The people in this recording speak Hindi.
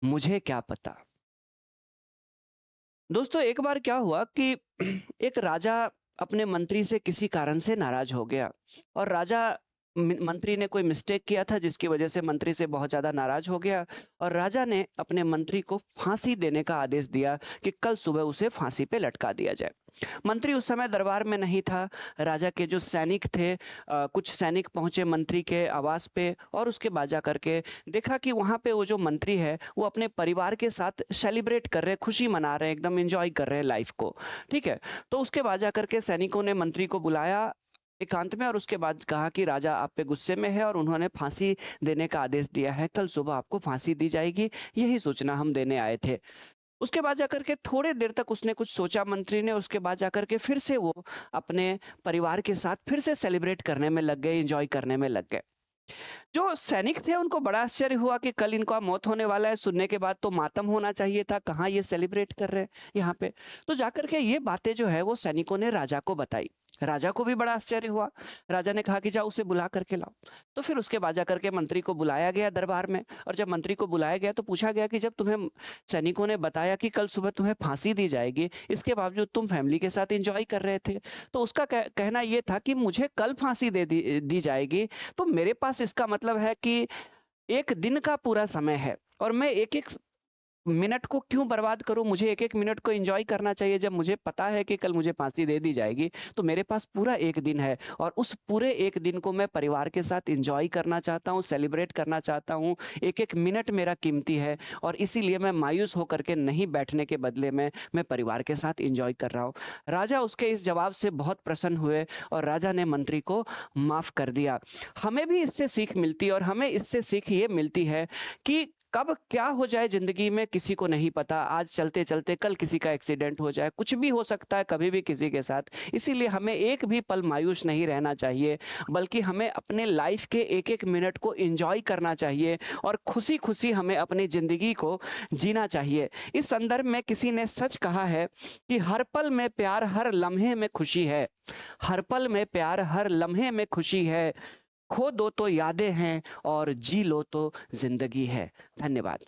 मुझे क्या पता। दोस्तों एक बार क्या हुआ कि एक राजा अपने मंत्री से किसी कारण से नाराज हो गया और राजा मंत्री ने कोई मिस्टेक किया था जिसकी वजह से मंत्री से बहुत ज्यादा नाराज हो गया और राजा ने अपने मंत्री को फांसी देने का आदेश दिया कि कल सुबह उसे फांसी पे लटका दिया जाए। मंत्री उस समय दरबार में नहीं था। राजा के जो सैनिक थे, कुछ सैनिक पहुंचे मंत्री के आवास पे और उसके बाद जा करके देखा कि वहां पे वो जो मंत्री है वो अपने परिवार के साथ सेलिब्रेट कर रहे हैं, खुशी मना रहे हैं, एकदम एंजॉय कर रहे हैं लाइफ को। ठीक है। तो उसके बाद जा करके सैनिकों ने मंत्री को बुलाया एकांत में और उसके बाद कहा कि राजा आप पे गुस्से में है और उन्होंने फांसी देने का आदेश दिया है, कल सुबह आपको फांसी दी जाएगी, यही सूचना हम देने आए थे। उसके बाद जाकर के थोड़े देर तक उसने कुछ सोचा मंत्री ने, उसके बाद जाकर के फिर से वो अपने परिवार के साथ फिर से सेलिब्रेट करने में लग गए, एंजॉय करने में लग गए। जो सैनिक थे उनको बड़ा आश्चर्य हुआ कि कल इनका मौत होने वाला है, सुनने के बाद तो मातम होना चाहिए था, कहाँ ये सेलिब्रेट कर रहे हैं यहाँ पे। तो जाकर के ये बातें जो है वो सैनिकों ने राजा को बताई। राजा को भी बड़ा आश्चर्य हुआ। राजा ने कहा कि जाओ उसे बुला करके लाओ। तो फिर उसके बाद जाकर के मंत्री को बुलाया गया दरबार में और जब मंत्री को बुलाया गया तो पूछा गया कि जब तुम्हें सैनिकों ने बताया कि कल सुबह तुम्हें फांसी दी जाएगी, इसके बावजूद तुम फैमिली के साथ एंजॉय कर रहे थे। तो उसका कहना यह था कि मुझे कल फांसी दी जाएगी, तो मेरे पास इसका मतलब है कि एक दिन का पूरा समय है और मैं एक एक मिनट को क्यों बर्बाद करूं, मुझे एक एक मिनट को एंजॉय करना चाहिए। जब मुझे पता है कि कल मुझे फांसी दे दी जाएगी तो मेरे पास पूरा एक दिन है और उस पूरे एक दिन को मैं परिवार के साथ एंजॉय करना चाहता हूं, सेलिब्रेट करना चाहता हूं। एक एक मिनट मेरा कीमती है और इसीलिए मैं मायूस होकर के नहीं बैठने के बदले में मैं परिवार के साथ एंजॉय कर रहा हूं। राजा उसके इस जवाब से बहुत प्रसन्न हुए और राजा ने मंत्री को माफ कर दिया। हमें भी इससे सीख मिलती है और हमें इससे सीख ये मिलती है कि कब क्या हो जाए जिंदगी में किसी को नहीं पता। आज चलते चलते कल किसी का एक्सीडेंट हो जाए, कुछ भी हो सकता है कभी भी किसी के साथ। इसीलिए हमें एक भी पल मायूस नहीं रहना चाहिए, बल्कि हमें अपने लाइफ के एक एक मिनट को एंजॉय करना चाहिए और खुशी खुशी हमें अपनी जिंदगी को जीना चाहिए। इस संदर्भ में किसी ने सच कहा है कि हर पल में प्यार, हर लम्हे में खुशी है। हर पल में प्यार, हर लम्हे में खुशी है। खो दो तो यादें हैं और जी लो तो जिंदगी है। धन्यवाद।